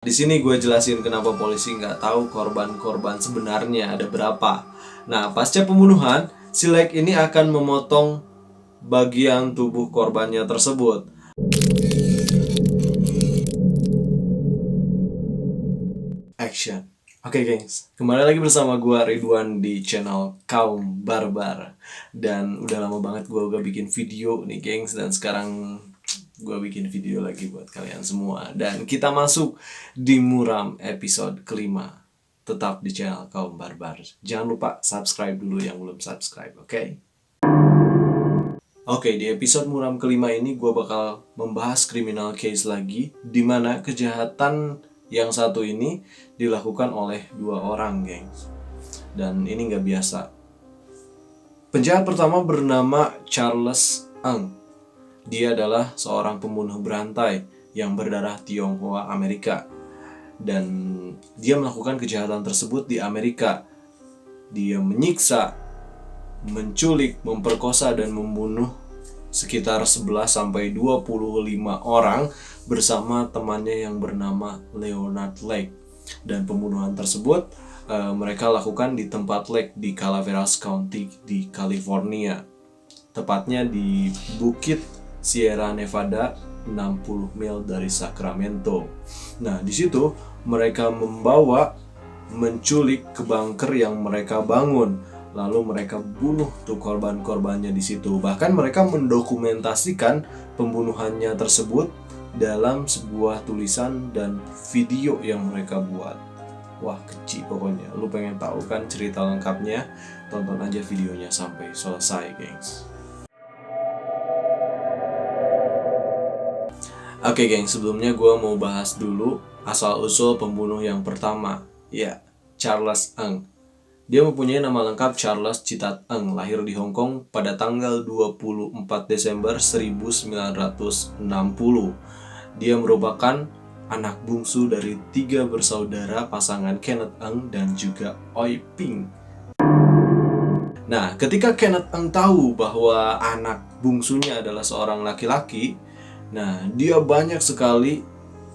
Di sini gue jelasin kenapa polisi nggak tahu korban-korban sebenarnya ada berapa. Nah, pasca pembunuhan, si Lake ini akan memotong bagian tubuh korbannya tersebut. Action. Oke, gengs, kembali lagi bersama gue Ridwan di channel Kaum Barbar. Dan udah lama banget gue gak bikin video nih, gengs. Dan sekarang gue bikin video lagi buat kalian semua. Dan kita masuk di muram episode kelima. Tetap di channel Kaum Barbar. Jangan lupa subscribe dulu yang belum subscribe, oke? Oke, di episode muram kelima ini gue bakal membahas criminal case lagi, dimana kejahatan yang satu ini dilakukan oleh dua orang, gengs. Dan ini nggak biasa. Penjahat pertama bernama Charles Ng. Dia adalah seorang pembunuh berantai yang berdarah Tionghoa Amerika. Dan dia melakukan kejahatan tersebut di Amerika. Dia menyiksa, menculik, memperkosa, dan membunuh sekitar 11-25 orang bersama temannya yang bernama Leonard Lake. Dan pembunuhan tersebut mereka lakukan di tempat Lake di Calaveras County di California, tepatnya di Bukit Sierra Nevada, 60 mil dari Sacramento. Nah, di situ mereka menculik ke bunker yang mereka bangun. Lalu mereka bunuh tuh korban-korbannya di situ. Bahkan mereka mendokumentasikan pembunuhannya tersebut dalam sebuah tulisan dan video yang mereka buat. Wah, kecil pokoknya. Lu pengen tahu kan cerita lengkapnya? Tonton aja videonya sampai selesai, gengs. Oke, gengs, sebelumnya gue mau bahas dulu asal-usul pembunuh yang pertama. Ya, Charles Ng. Dia mempunyai nama lengkap Charles Chitat Ng, lahir di Hong Kong pada tanggal 24 Desember 1960. Dia merupakan anak bungsu dari 3 bersaudara pasangan Kenneth Ng dan juga Oi Ping. Nah, ketika Kenneth Ng tahu bahwa anak bungsunya adalah seorang laki-laki, nah, dia banyak sekali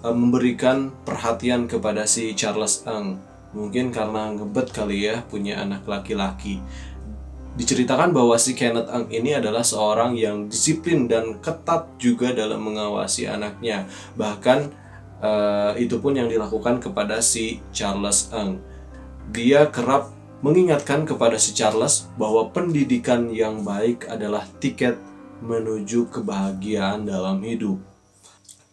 memberikan perhatian kepada si Charles Ng. Mungkin karena ngebet kali ya punya anak laki-laki. Diceritakan bahwa si Kenneth Ng ini adalah seorang yang disiplin dan ketat juga dalam mengawasi anaknya. Bahkan itu pun yang dilakukan kepada si Charles Ng. Dia kerap mengingatkan kepada si Charles bahwa pendidikan yang baik adalah tiket menuju kebahagiaan dalam hidup.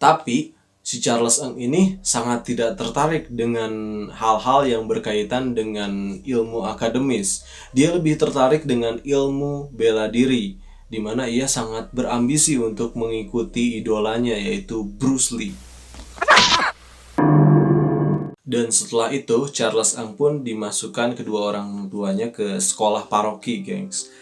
Tapi si Charles Ng ini sangat tidak tertarik dengan hal-hal yang berkaitan dengan ilmu akademis. Dia lebih tertarik dengan ilmu bela diri, di mana ia sangat berambisi untuk mengikuti idolanya yaitu Bruce Lee. Dan setelah itu, Charles Ng pun dimasukkan kedua orang tuanya ke sekolah paroki, gengs.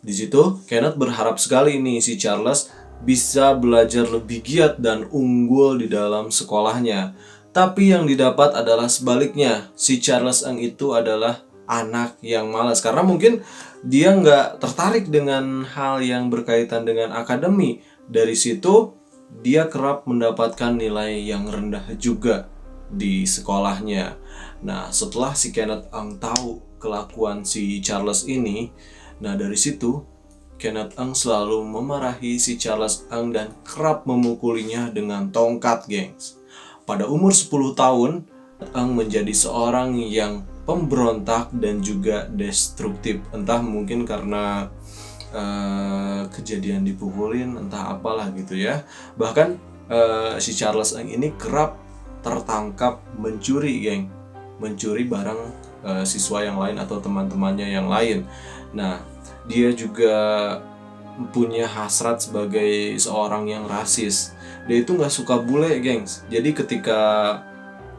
Di situ, Kenneth berharap sekali nih si Charles bisa belajar lebih giat dan unggul di dalam sekolahnya. Tapi yang didapat adalah sebaliknya. Si Charles Ng itu adalah anak yang malas. Karena mungkin dia nggak tertarik dengan hal yang berkaitan dengan akademi. Dari situ, dia kerap mendapatkan nilai yang rendah juga di sekolahnya. Nah, setelah si Kenneth Ng tahu kelakuan si Charles ini, nah dari situ Kenneth Ng selalu memarahi si Charles Ng dan kerap memukulinya dengan tongkat, gengs. Pada umur 10 tahun, Ng menjadi seorang yang pemberontak dan juga destruktif. Entah mungkin karena kejadian dipukulin, entah apalah gitu ya. Bahkan si Charles Ng ini kerap tertangkap mencuri, geng. Mencuri barang siswa yang lain atau teman-temannya yang lain. Nah, dia juga punya hasrat sebagai seorang yang rasis. Dia itu nggak suka bule, gengs. Jadi ketika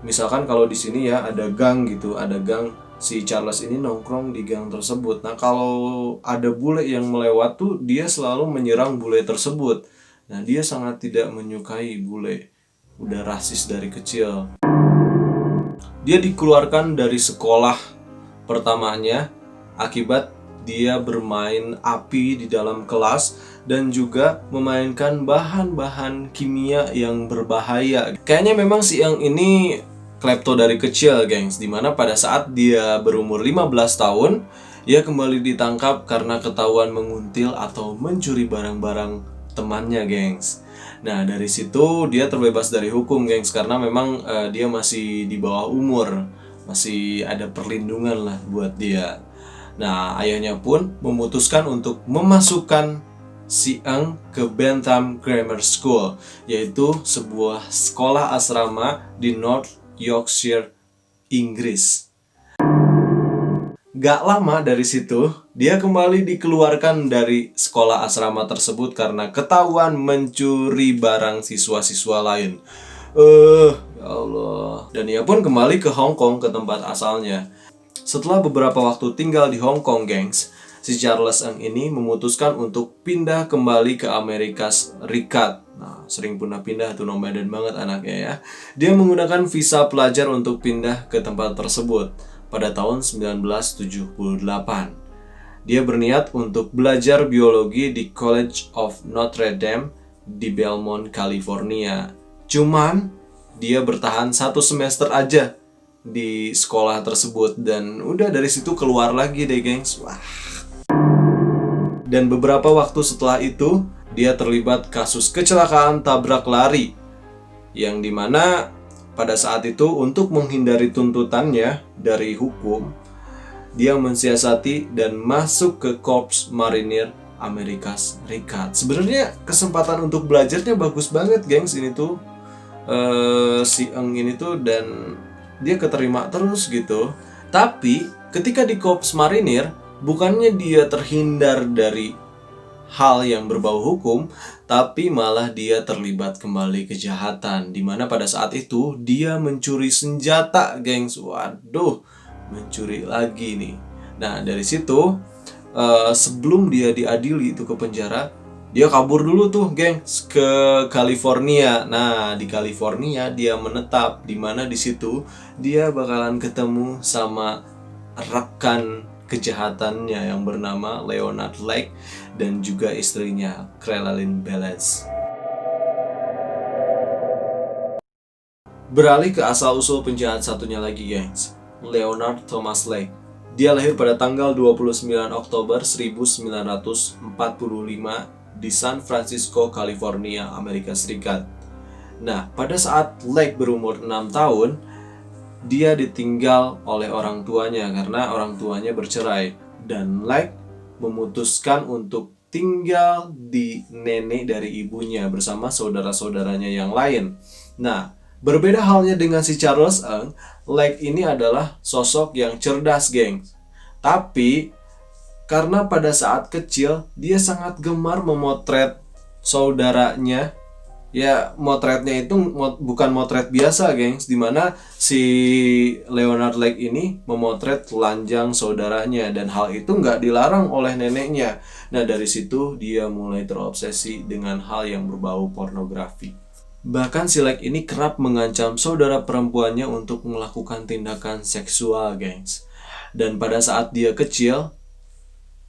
misalkan kalau di sini ya ada gang gitu, ada gang, si Charles ini nongkrong di gang tersebut. Nah, kalau ada bule yang melewat tuh dia selalu menyerang bule tersebut. Nah, dia sangat tidak menyukai bule. Udah rasis dari kecil. Dia dikeluarkan dari sekolah pertamanya akibat dia bermain api di dalam kelas dan juga memainkan bahan-bahan kimia yang berbahaya. Kayaknya memang si Yang ini klepto dari kecil, gengs. Dimana pada saat dia berumur 15 tahun, ia kembali ditangkap karena ketahuan menguntil atau mencuri barang-barang temannya, gengs. Nah, dari situ dia terbebas dari hukum, gengs, karena memang dia masih di bawah umur, masih ada perlindungan lah buat dia. Nah, ayahnya pun memutuskan untuk memasukkan si Eng ke Bentham Grammar School, yaitu sebuah sekolah asrama di North Yorkshire, Inggris. Gak lama dari situ, dia kembali dikeluarkan dari sekolah asrama tersebut karena ketahuan mencuri barang siswa-siswa lain. Ya Allah. Dan ia pun kembali ke Hong Kong, ke tempat asalnya. Setelah beberapa waktu tinggal di Hong Kong, gengs, si Charles Eng ini memutuskan untuk pindah kembali ke Amerika Serikat. Nah, sering pindah tuh, nomaden banget anaknya ya. Dia menggunakan visa pelajar untuk pindah ke tempat tersebut pada tahun 1978. Dia berniat untuk belajar biologi di College of Notre Dame di Belmont, California. Cuman, dia bertahan 1 semester aja di sekolah tersebut dan udah dari situ keluar lagi deh, gengs. Wah. Dan beberapa waktu setelah itu, dia terlibat kasus kecelakaan tabrak lari yang dimana pada saat itu untuk menghindari tuntutannya dari hukum, dia mensiasati dan masuk ke Korps Marinir Amerika Serikat. Sebenarnya kesempatan untuk belajarnya bagus banget, gengs, ini tuh si Eng ini tuh, dan dia keterima terus gitu. Tapi ketika di Korps Marinir, bukannya dia terhindar dari hal yang berbau hukum, tapi malah dia terlibat kembali kejahatan, dimana pada saat itu dia mencuri senjata, gengs. Waduh, mencuri lagi nih. Nah, dari situ sebelum dia diadili itu ke penjara, dia kabur dulu tuh, gengs, ke California. Nah, di California dia menetap, dimana di situ dia bakalan ketemu sama rekan kejahatannya yang bernama Leonard Lake dan juga istrinya Crelline Belles. Beralih ke asal-usul penjahat satunya lagi, gengs, Leonard Thomas Lake. Dia lahir pada tanggal 29 Oktober 1945 di San Francisco, California, Amerika Serikat. Nah, pada saat Lake berumur 6 tahun, dia ditinggal oleh orang tuanya karena orang tuanya bercerai, dan Lake memutuskan untuk tinggal di nenek dari ibunya bersama saudara-saudaranya yang lain. Nah, berbeda halnya dengan si Charles Eng, Lake ini adalah sosok yang cerdas, gengs. Tapi karena pada saat kecil dia sangat gemar memotret saudaranya. Ya, motretnya itu bukan motret biasa, gengs, dimana si Leonard Lake ini memotret telanjang saudaranya, dan hal itu nggak dilarang oleh neneknya. Nah, dari situ dia mulai terobsesi dengan hal yang berbau pornografi. Bahkan si Lake ini kerap mengancam saudara perempuannya untuk melakukan tindakan seksual, gengs. Dan pada saat dia kecil,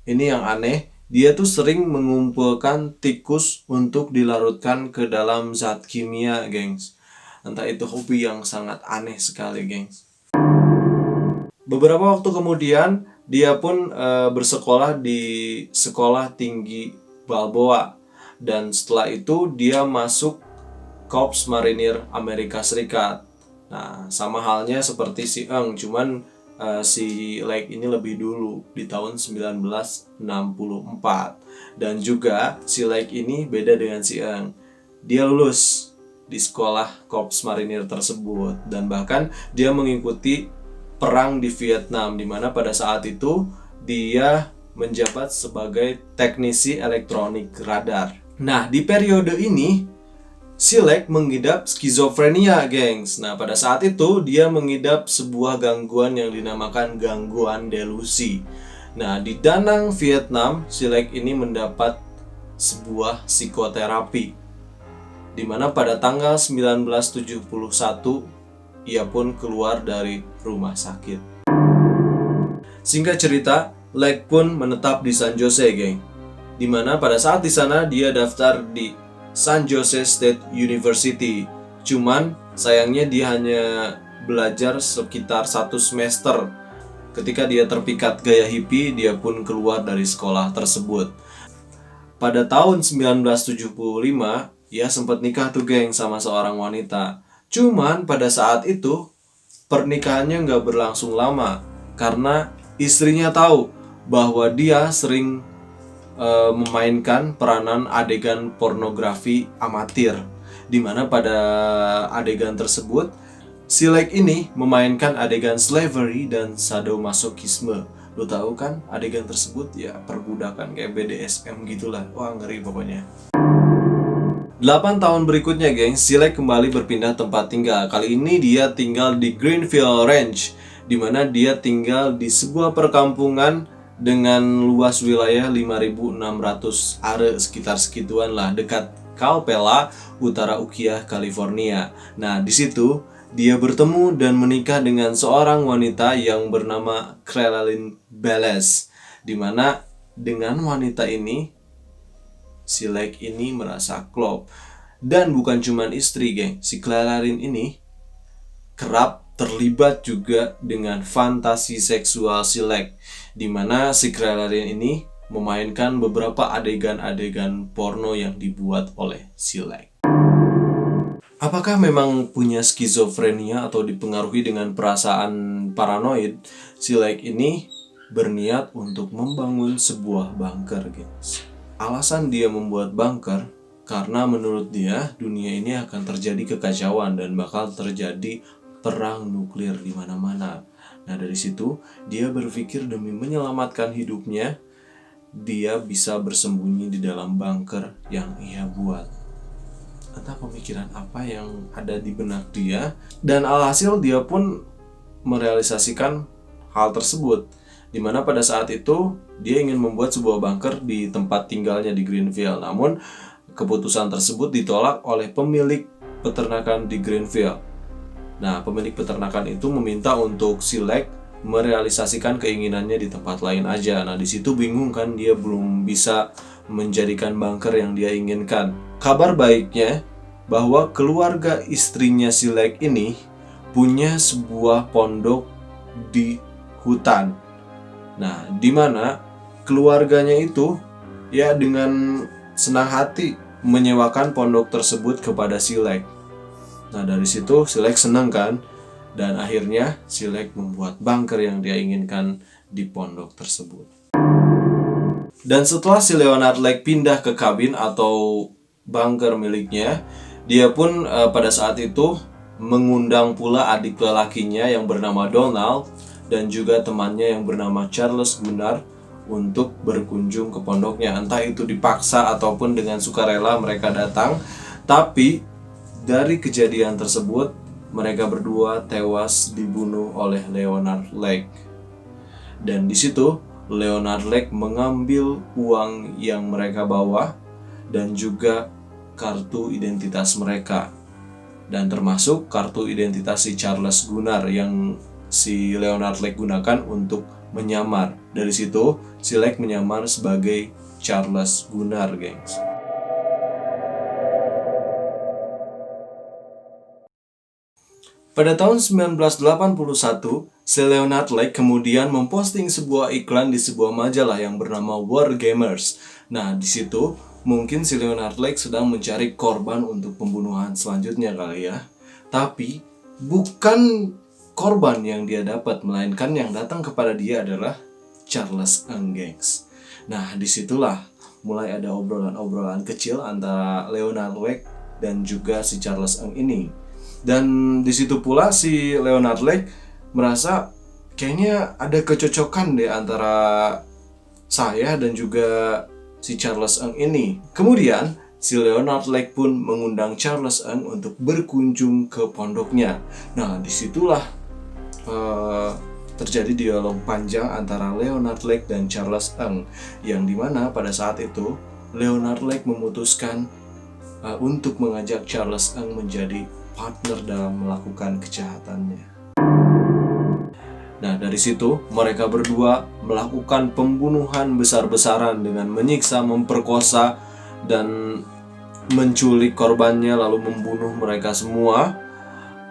ini yang aneh, dia tuh sering mengumpulkan tikus untuk dilarutkan ke dalam zat kimia, gengs. Entah itu hobi yang sangat aneh sekali, gengs. Beberapa waktu kemudian, dia pun bersekolah di Sekolah Tinggi Balboa. Dan setelah itu, dia masuk Korps Marinir Amerika Serikat. Nah, sama halnya seperti si Eng, cuman si Lake ini lebih dulu di tahun 1964. Dan juga si Lake ini beda dengan si Eng. Dia lulus di sekolah Korps Marinir tersebut, dan bahkan dia mengikuti perang di Vietnam, di mana pada saat itu dia menjabat sebagai teknisi elektronik radar. Nah, di periode ini si Lake mengidap skizofrenia, gengs. Nah, pada saat itu dia mengidap sebuah gangguan yang dinamakan gangguan delusi. Nah, di Da Nang, Vietnam, si Lake ini mendapat sebuah psikoterapi, di mana pada tanggal 1971 ia pun keluar dari rumah sakit. Singkat cerita, Lake pun menetap di San Jose, geng. Di mana pada saat di sana dia daftar di San Jose State University. Cuman sayangnya dia hanya belajar sekitar 1 semester. Ketika dia terpikat gaya hippie, dia pun keluar dari sekolah tersebut. Pada tahun 1975, ia sempat nikah tuh geng sama seorang wanita. Cuman pada saat itu, pernikahannya nggak berlangsung lama. Karena istrinya tahu bahwa dia sering memainkan peranan adegan pornografi amatir, dimana pada adegan tersebut Silek ini memainkan adegan slavery dan sadomasochisme. Lo tahu kan adegan tersebut? Ya perbudakan kayak BDSM gitulah. Wah ngeri pokoknya. 8 tahun berikutnya geng, Silek kembali berpindah tempat tinggal. Kali ini dia tinggal di Greenfield Ranch, dimana dia tinggal di sebuah perkampungan dengan luas wilayah 5.600 are, sekitar segituan lah, dekat Calpella, utara Ukiah, California. Nah, di situ dia bertemu dan menikah dengan seorang wanita yang bernama Claralyn Bales, dimana dengan wanita ini Silek ini merasa klop. Dan bukan cuman istri geng, si Claralyn ini kerap terlibat juga dengan fantasi seksual Silek, dimana si Claralyn ini memainkan beberapa adegan-adegan porno yang dibuat oleh Silek. Apakah memang punya skizofrenia atau dipengaruhi dengan perasaan paranoid? Silek ini berniat untuk membangun sebuah bunker, guys. Alasan dia membuat bunker karena menurut dia dunia ini akan terjadi kekacauan dan bakal terjadi perang nuklir di mana-mana. Nah, dari situ dia berpikir demi menyelamatkan hidupnya, dia bisa bersembunyi di dalam bunker yang ia buat. Entah pemikiran apa yang ada di benak dia, dan alhasil dia pun merealisasikan hal tersebut, dimana pada saat itu dia ingin membuat sebuah bunker di tempat tinggalnya di Greenfield. Namun keputusan tersebut ditolak oleh pemilik peternakan di Greenfield. Nah, pemilik peternakan itu meminta untuk Silek merealisasikan keinginannya di tempat lain aja. Nah, di situ bingung kan, dia belum bisa menjadikan bunker yang dia inginkan. Kabar baiknya bahwa keluarga istrinya Silek ini punya sebuah pondok di hutan. Nah, di mana keluarganya itu ya dengan senang hati menyewakan pondok tersebut kepada Silek. Nah, dari situ Silek senang kan, dan akhirnya Silek membuat bunker yang dia inginkan di pondok tersebut. Dan setelah si Leonard Lake pindah ke kabin atau bunker miliknya, dia pun pada saat itu mengundang pula adik lelakinya yang bernama Donald dan juga temannya yang bernama Charles Gunnar untuk berkunjung ke pondoknya. Entah itu dipaksa ataupun dengan sukarela mereka datang. Tapi dari kejadian tersebut mereka berdua tewas dibunuh oleh Leonard Lake. Dan di situ Leonard Lake mengambil uang yang mereka bawa dan juga kartu identitas mereka, dan termasuk kartu identitas si Charles Gunnar yang si Leonard Lake gunakan untuk menyamar. Dari situ, si Lake menyamar sebagai Charles Gunnar, gengs. Pada tahun 1981, si Leonard Lake kemudian memposting sebuah iklan di sebuah majalah yang bernama War Gamers. Nah, di situ mungkin si Leonard Lake sedang mencari korban untuk pembunuhan selanjutnya kali ya. Tapi bukan korban yang dia dapat, melainkan yang datang kepada dia adalah Charles Ng, gengs. Nah, disitulah mulai ada obrolan-obrolan kecil antara Leonard Lake dan juga si Charles Ng ini. Dan di situ pula si Leonard Lake merasa kayaknya ada kecocokan deh antara saya dan juga si Charles Ng ini. Kemudian si Leonard Lake pun mengundang Charles Ng untuk berkunjung ke pondoknya. Nah, disitulah terjadi dialog panjang antara Leonard Lake dan Charles Ng, yang dimana pada saat itu Leonard Lake memutuskan untuk mengajak Charles Ng menjadi partner dalam melakukan kejahatannya. Nah, dari situ mereka berdua melakukan pembunuhan besar-besaran dengan menyiksa, memperkosa, dan menculik korbannya lalu membunuh mereka semua.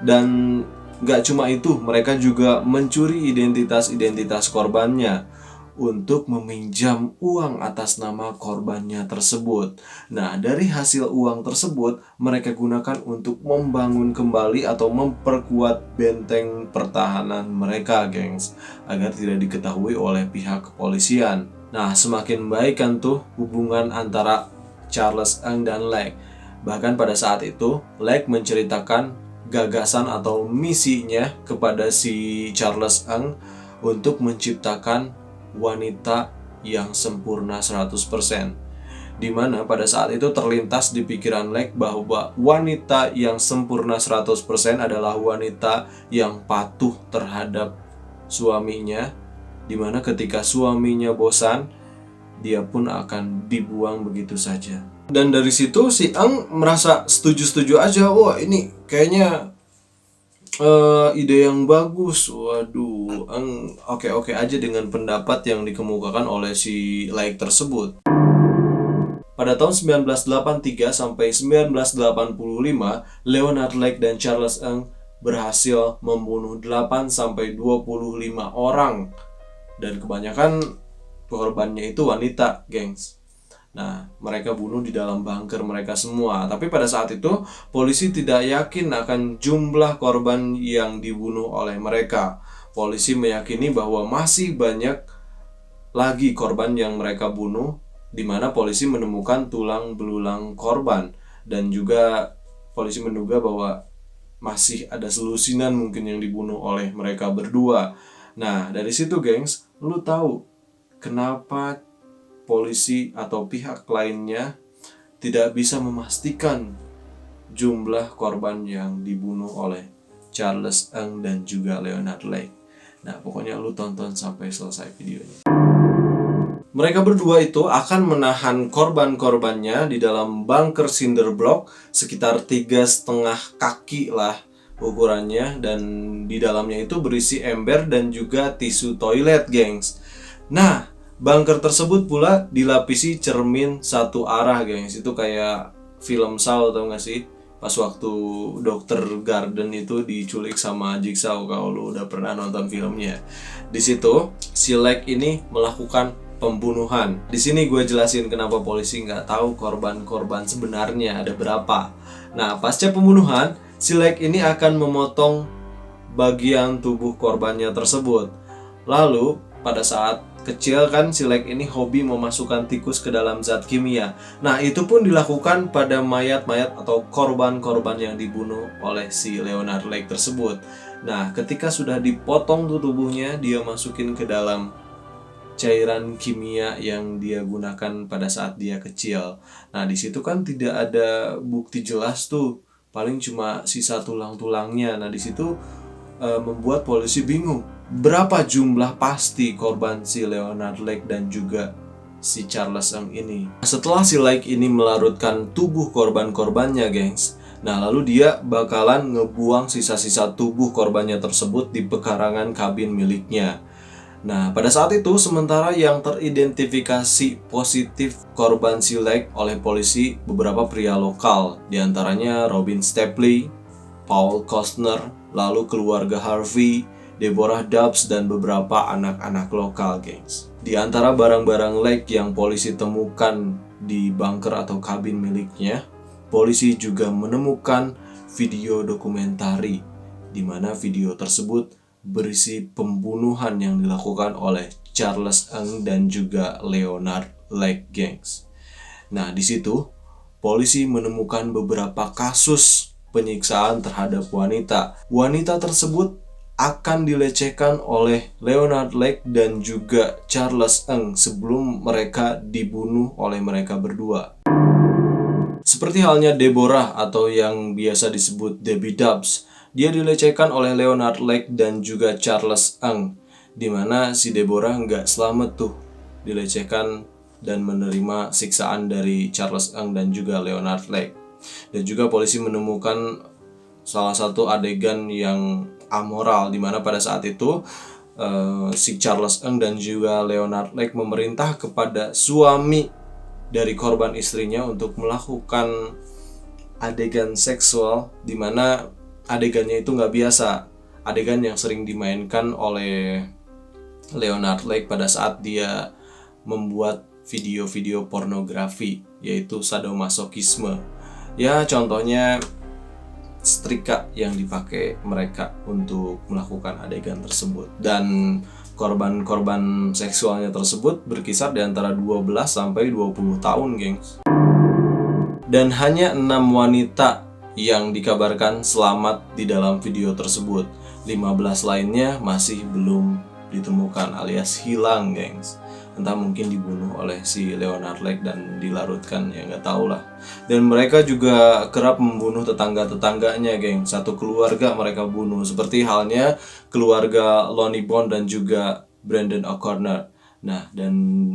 Dan Gak cuma itu, mereka juga mencuri identitas korbannya untuk meminjam uang atas nama korbannya tersebut. Nah, dari hasil uang tersebut, mereka gunakan untuk membangun kembali atau memperkuat benteng pertahanan mereka, gengs, agar tidak diketahui oleh pihak kepolisian. Nah, semakin baik kan tuh hubungan antara Charles Ng dan Lake. Bahkan pada saat itu, Lake menceritakan gagasan atau misinya kepada si Charles Ng untuk menciptakan wanita yang sempurna 100%. Dimana pada saat itu terlintas di pikiran Lake bahwa wanita yang sempurna 100% adalah wanita yang patuh terhadap suaminya, dimana ketika suaminya bosan, dia pun akan dibuang begitu saja. Dan dari situ si Ang merasa setuju-setuju aja. Wah, ini kayaknya ide yang bagus. Waduh, Ang oke-oke aja dengan pendapat yang dikemukakan oleh si Lake tersebut. Pada tahun 1983 sampai 1985, Leonard Lake dan Charles Ng berhasil membunuh 8 sampai 25 orang. Dan kebanyakan korbannya itu wanita, gengs. Nah, mereka bunuh di dalam bunker mereka semua. Tapi pada saat itu, polisi tidak yakin akan jumlah korban yang dibunuh oleh mereka. Polisi meyakini bahwa masih banyak lagi korban yang mereka bunuh, di mana polisi menemukan tulang belulang korban. Dan juga polisi menduga bahwa masih ada selusinan mungkin yang dibunuh oleh mereka berdua. Nah, dari situ, gengs, lu tahu kenapa polisi atau pihak lainnya tidak bisa memastikan jumlah korban yang dibunuh oleh Charles Ng dan juga Leonard Lake. Nah, pokoknya lu tonton sampai selesai videonya. Mereka berdua itu akan menahan korban-korbannya di dalam bunker cinder block sekitar 3,5 kaki lah ukurannya, dan di dalamnya itu berisi ember dan juga tisu toilet, gengs. Nah, bunker tersebut pula dilapisi cermin satu arah, gengs. Itu kayak film Saw, tau gak sih? Pas waktu Dr. Garden itu diculik sama Jigsaw, kalau lu udah pernah nonton filmnya. Di situ, si Lake ini melakukan pembunuhan. Di sini gue jelasin kenapa polisi nggak tahu korban-korban sebenarnya ada berapa. Nah, pasca pembunuhan, si Lake ini akan memotong bagian tubuh korbannya tersebut. Lalu, pada saat kecil kan si Lake ini hobi memasukkan tikus ke dalam zat kimia. Nah, itu pun dilakukan pada mayat-mayat atau korban-korban yang dibunuh oleh si Leonard Lake tersebut. Nah, ketika sudah dipotong tuh tubuhnya, dia masukin ke dalam cairan kimia yang dia gunakan pada saat dia kecil. Nah, di situ kan tidak ada bukti jelas tuh, paling cuma sisa tulang-tulangnya. Nah, di situ membuat polisi bingung. Berapa jumlah pasti korban si Leonard Lake dan juga si Charles Ng ini? Setelah si Lake ini melarutkan tubuh korban-korbannya, gengs, nah lalu dia bakalan ngebuang sisa-sisa tubuh korbannya tersebut di pekarangan kabin miliknya. Nah, pada saat itu, sementara yang teridentifikasi positif korban si Lake oleh polisi beberapa pria lokal, diantaranya Robin Stapley, Paul Costner, lalu keluarga Harvey, Deborah Dobbs, dan beberapa anak-anak lokal, gengs. Di antara barang-barang Lake yang polisi temukan di bunker atau kabin miliknya, polisi juga menemukan video dokumentari, di mana video tersebut berisi pembunuhan yang dilakukan oleh Charles Ng dan juga Leonard Lake, gengs. Nah, di situ polisi menemukan beberapa kasus penyiksaan terhadap wanita. Wanita tersebut akan dilecehkan oleh Leonard Lake dan juga Charles Ng sebelum mereka dibunuh oleh mereka berdua. Seperti halnya Deborah atau yang biasa disebut Debbie Dobbs, dia dilecehkan oleh Leonard Lake dan juga Charles Ng, dimana si Deborah nggak selamat tuh dilecehkan dan menerima siksaan dari Charles Ng dan juga Leonard Lake. Dan juga polisi menemukan salah satu adegan yang amoral, dimana pada saat itu si Charles Ng dan juga Leonard Lake memerintah kepada suami dari korban istrinya untuk melakukan adegan seksual, dimana adegannya itu nggak biasa. adegan yang sering dimainkan oleh Leonard Lake pada saat dia membuat video-video pornografi, yaitu sadomasochisme. Ya, contohnya setrika yang dipakai mereka untuk melakukan adegan tersebut. Dan korban-korban seksualnya tersebut berkisar di antara 12 sampai 20 tahun, gengs. Dan hanya 6 wanita yang dikabarkan selamat di dalam video tersebut. 15 lainnya masih belum ditemukan alias hilang, gengs. Entah mungkin dibunuh oleh si Leonard Lake dan dilarutkan, ya nggak tahu lah. Dan mereka juga kerap membunuh tetangga-tetangganya, geng. Satu keluarga mereka bunuh, seperti halnya keluarga Lonnie Bond dan juga Brandon O'Connor. Nah, dan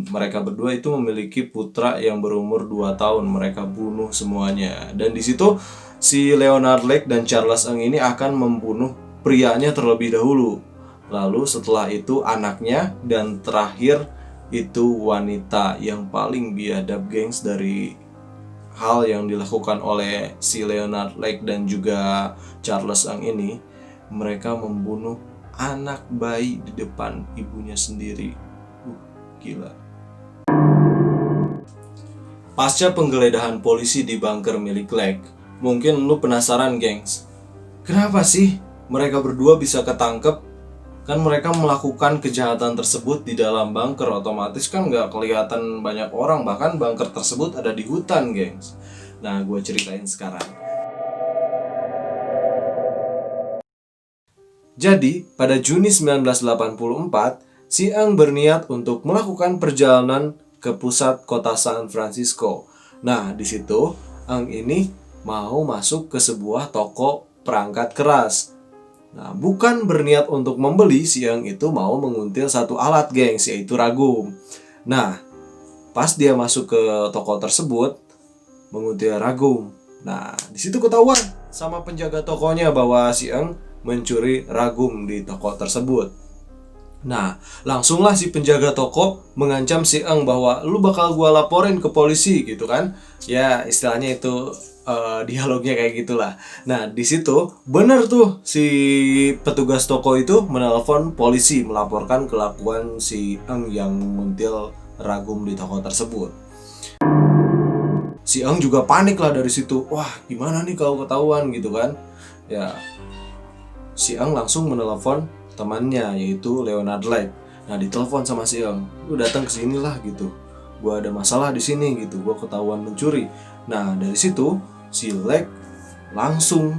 mereka berdua itu memiliki putra yang berumur 2 tahun. Mereka bunuh semuanya. Dan di situ si Leonard Lake dan Charles Ng ini akan membunuh prianya terlebih dahulu. Lalu setelah itu anaknya, dan terakhir itu wanita yang paling biadab, gengs, dari hal yang dilakukan oleh si Leonard Lake dan juga Charles Ng ini. Mereka membunuh anak bayi di depan ibunya sendiri. Gila. Pasca penggeledahan polisi di bunker milik Lake, mungkin lu penasaran, gengs, kenapa sih mereka berdua bisa ketangkep? Kan mereka melakukan kejahatan tersebut di dalam bunker, otomatis kan nggak kelihatan banyak orang, bahkan bunker tersebut ada di hutan, gengs. Nah, gue ceritain sekarang. Jadi, pada Juni 1984, si Ng berniat untuk melakukan perjalanan ke pusat kota San Francisco. Nah, di situ Ng ini mau masuk ke sebuah toko perangkat keras. Nah, bukan berniat untuk membeli, si Ng itu mau menguntil satu alat, gengs, yaitu ragum. Nah, pas dia masuk ke toko tersebut, menguntil ragum. Nah, di situ ketahuan sama penjaga tokonya bahwa si Ng mencuri ragum di toko tersebut. Nah, langsunglah si penjaga toko mengancam si Ng bahwa lu bakal gua laporin ke polisi, gitu kan. Ya, istilahnya itu dialognya kayak gitulah. Nah, di situ bener tuh si petugas toko itu menelpon polisi melaporkan kelakuan si Ng yang menguntil ragum di toko tersebut. Si Ng juga panik lah dari situ. Wah, gimana nih kalau ketahuan, gitu kan. Ya, si Ng langsung menelpon temannya, yaitu Leonard Lake. Nah, ditelepon sama si Ng, lu datang ke sini lah, gitu. Gua ada masalah di sini, gitu. Gua ketahuan mencuri. Nah, dari situ si Lake langsung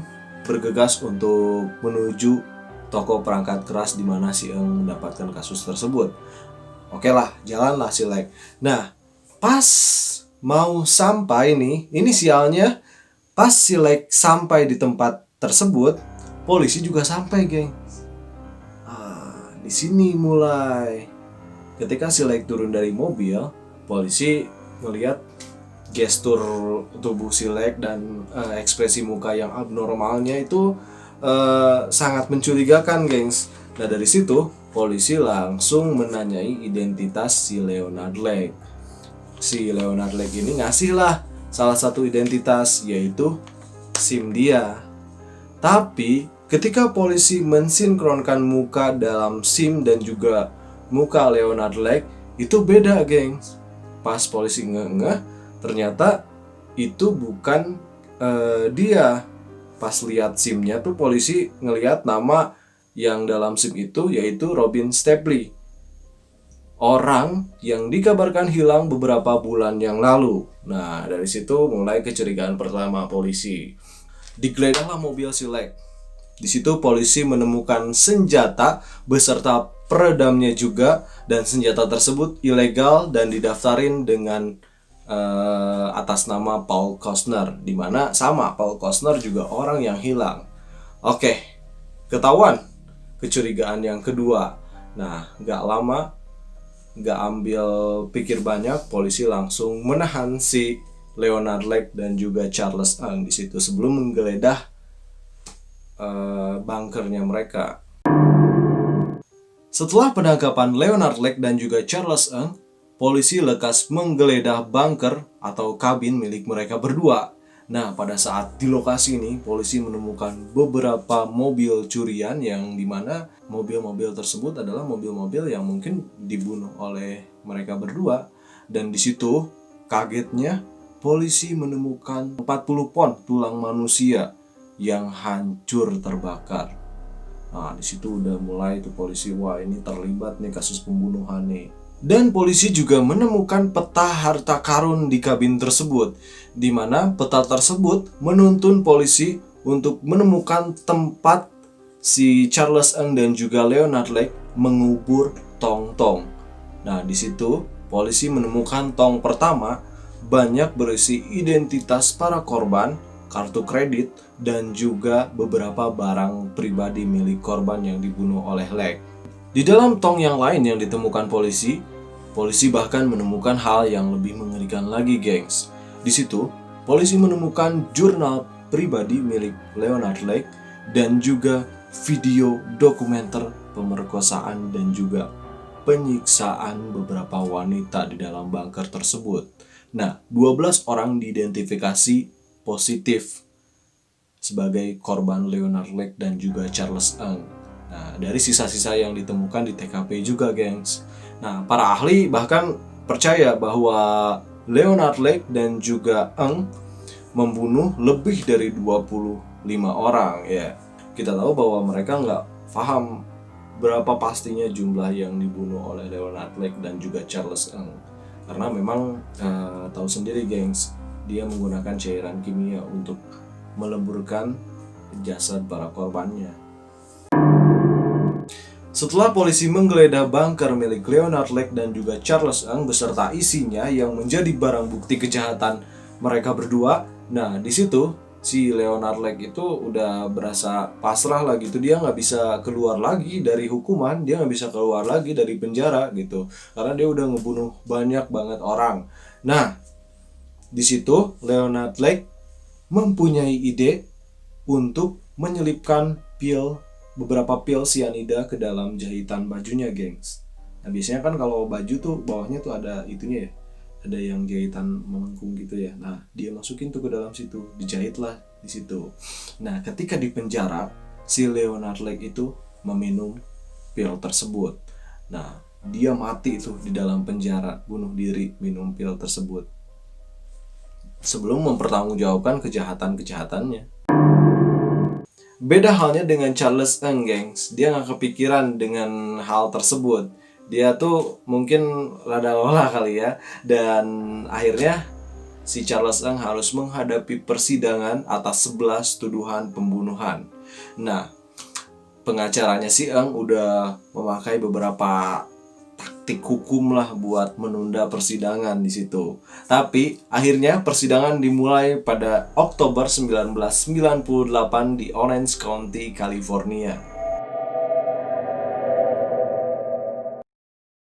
bergegas untuk menuju toko perangkat keras di mana si Ng mendapatkan kasus tersebut. Oke lah, jalanlah si Lake. Nah, pas mau sampai nih, ini sialnya, pas si Lake sampai di tempat tersebut, polisi juga sampai, geng. Di sini mulai. Ketika si Lake turun dari mobil, polisi melihat gestur tubuh si Lake dan ekspresi muka yang abnormalnya itu sangat mencurigakan, gengs. Nah, dari situ polisi langsung menanyai identitas si Leonard Lake. Si Leonard Lake ini ngasih lah salah satu identitas, yaitu SIM dia. Tapi ketika polisi mensinkronkan muka dalam SIM dan juga muka Leonard Lake, itu beda, gengs. Pas polisi ngeh-ngeh, ternyata itu bukan dia. Pas lihat SIM-nya tuh polisi ngelihat nama yang dalam SIM itu, yaitu Robin Stapley, orang yang dikabarkan hilang beberapa bulan yang lalu. Nah, dari situ mulai kecurigaan pertama polisi. Digeledahlah mobil si Lake. Di situ polisi menemukan senjata beserta peredamnya juga, dan senjata tersebut ilegal dan didaftarin dengan atas nama Paul Costner, dimana sama Paul Costner juga orang yang hilang. Oke, ketahuan kecurigaan yang kedua. Nah, gak lama, gak ambil pikir banyak, polisi langsung menahan si Leonard Lake dan juga Charles Ng di situ sebelum menggeledah bunkernya mereka. Setelah penangkapan Leonard Lake dan juga Charles Ng, polisi lekas menggeledah bunker atau kabin milik mereka berdua. Nah, pada saat di lokasi ini, polisi menemukan beberapa mobil curian yang dimana mobil-mobil tersebut adalah mobil-mobil yang mungkin dibunuh oleh mereka berdua. Dan di situ, kagetnya, polisi menemukan 40 pon tulang manusia yang hancur terbakar. Nah, di situ udah mulai tuh polisi, wah ini terlibat nih kasus pembunuhan nih. Dan polisi juga menemukan peta harta karun di kabin tersebut, di mana peta tersebut menuntun polisi untuk menemukan tempat si Charles Ng dan juga Leonard Lake mengubur tong-tong. Nah, di situ polisi menemukan tong pertama banyak berisi identitas para korban, kartu kredit, dan juga beberapa barang pribadi milik korban yang dibunuh oleh Lake. Di dalam tong yang lain yang ditemukan polisi bahkan menemukan hal yang lebih mengerikan lagi, gengs. Di situ, polisi menemukan jurnal pribadi milik Leonard Lake dan juga video dokumenter pemerkosaan dan juga penyiksaan beberapa wanita di dalam bunker tersebut. Nah, 12 orang diidentifikasi positif sebagai korban Leonard Lake dan juga Charles Ng. Nah, dari sisa-sisa yang ditemukan di TKP juga, gengs. Nah, para ahli bahkan percaya bahwa Leonard Lake dan juga Ng membunuh lebih dari 25 orang ya. Kita tahu bahwa mereka nggak paham berapa pastinya jumlah yang dibunuh oleh Leonard Lake dan juga Charles Ng. Karena memang tahu sendiri, gengs, dia menggunakan cairan kimia untuk meleburkan jasad para korbannya. Setelah polisi menggeledah bunker milik Leonard Lake dan juga Charles Ng beserta isinya yang menjadi barang bukti kejahatan mereka berdua, nah di situ si Leonard Lake itu udah berasa pasrah lah gitu. Dia nggak bisa keluar lagi dari hukuman, dia nggak bisa keluar lagi dari penjara gitu, karena dia udah ngebunuh banyak banget orang. Nah, di situ Leonard Lake mempunyai ide untuk menyelipkan beberapa pil sianida ke dalam jahitan bajunya, gengs. Nah, biasanya kan kalau baju tuh bawahnya tuh ada itunya ya, ada yang jahitan melengkung gitu ya. Nah, dia masukin tuh ke dalam situ, dijahitlah di situ. Nah, ketika di penjara, si Leonard Lake itu meminum pil tersebut. Nah, dia mati tuh di dalam penjara, bunuh diri minum pil tersebut sebelum mempertanggungjawabkan kejahatan-kejahatannya. Beda halnya dengan Charles Ng, gengs. Dia nggak kepikiran dengan hal tersebut. Dia tuh mungkin rada lola kali ya. Dan akhirnya si Charles Ng harus menghadapi persidangan atas 11 tuduhan pembunuhan. Nah, pengacaranya si Ng udah memakai beberapa taktik hukum lah buat menunda persidangan di situ. Tapi akhirnya persidangan dimulai pada Oktober 1998 di Orange County, California.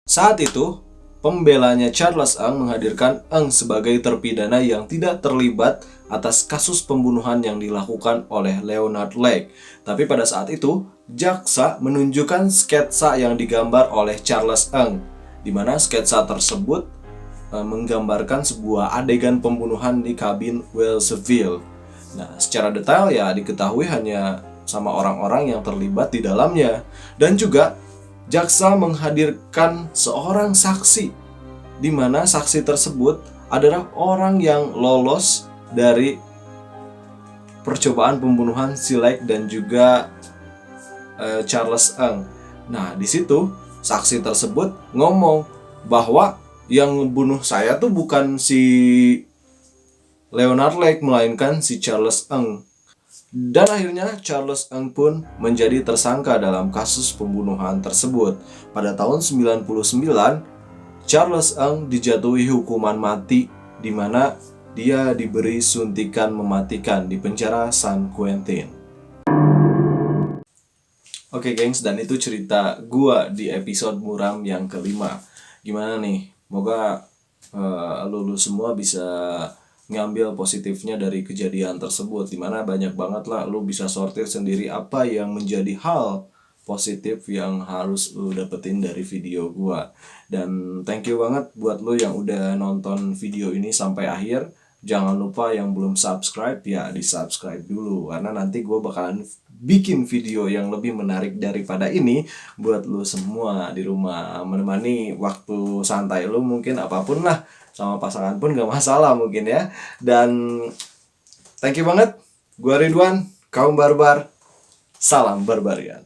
Saat itu, pembelanya Charles Ng menghadirkan Ng sebagai terpidana yang tidak terlibat atas kasus pembunuhan yang dilakukan oleh Leonard Lake. Tapi pada saat itu, jaksa menunjukkan sketsa yang digambar oleh Charles Ng, di mana sketsa tersebut menggambarkan sebuah adegan pembunuhan di kabin Wellsville. Nah, secara detail ya diketahui hanya sama orang-orang yang terlibat di dalamnya. Dan juga jaksa menghadirkan seorang saksi, di mana saksi tersebut adalah orang yang lolos dari percobaan pembunuhan si Lake dan juga Charles Ng. Nah, di situ saksi tersebut ngomong bahwa yang membunuh saya tuh bukan si Leonard Lake, melainkan si Charles Ng. Dan akhirnya Charles Ng pun menjadi tersangka dalam kasus pembunuhan tersebut. Pada tahun 1999, Charles Ng dijatuhi hukuman mati, di mana dia diberi suntikan mematikan di penjara San Quentin. Oke, gengs, dan itu cerita gua di episode muram yang kelima. Gimana nih? Moga lu semua bisa ngambil positifnya dari kejadian tersebut, dimana banyak banget lah lu bisa sortir sendiri apa yang menjadi hal positif yang harus lu dapetin dari video gua. Dan thank you banget buat lu yang udah nonton video ini sampai akhir. Jangan lupa yang belum subscribe ya di subscribe dulu, karena nanti gue bakalan bikin video yang lebih menarik daripada ini buat lu semua di rumah, menemani waktu santai lu mungkin apapun lah, sama pasangan pun gak masalah mungkin ya. Dan thank you banget, gue Ridwan, kaum barbar, salam barbarian.